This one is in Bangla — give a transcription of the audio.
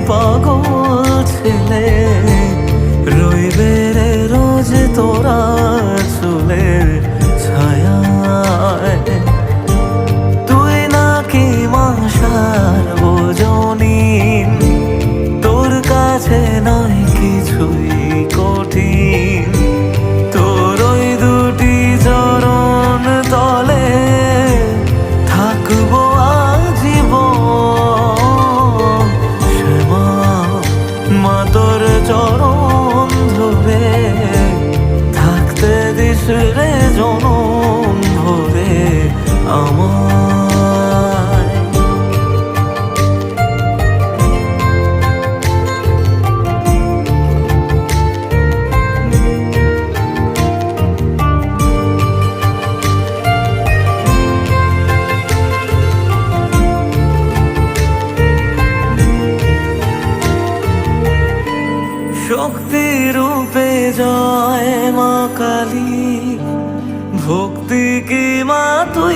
পাগল ছেলে রইবে রে রোজ তোরা চুলের ছায়ায়। তুই নাকি মাসার বোঝনিন, তোর কাছে নয় কিছুই কঠিন। তোর ওই দুটি চরণ তলে থাকবো আজীবন। শ্যামা মা তোর চরণ ধরে থাকতে দিস রে জনম ভরে আমায়। শক্তি রূপে জয় মা কালী, ভক্তি কি মা তুই।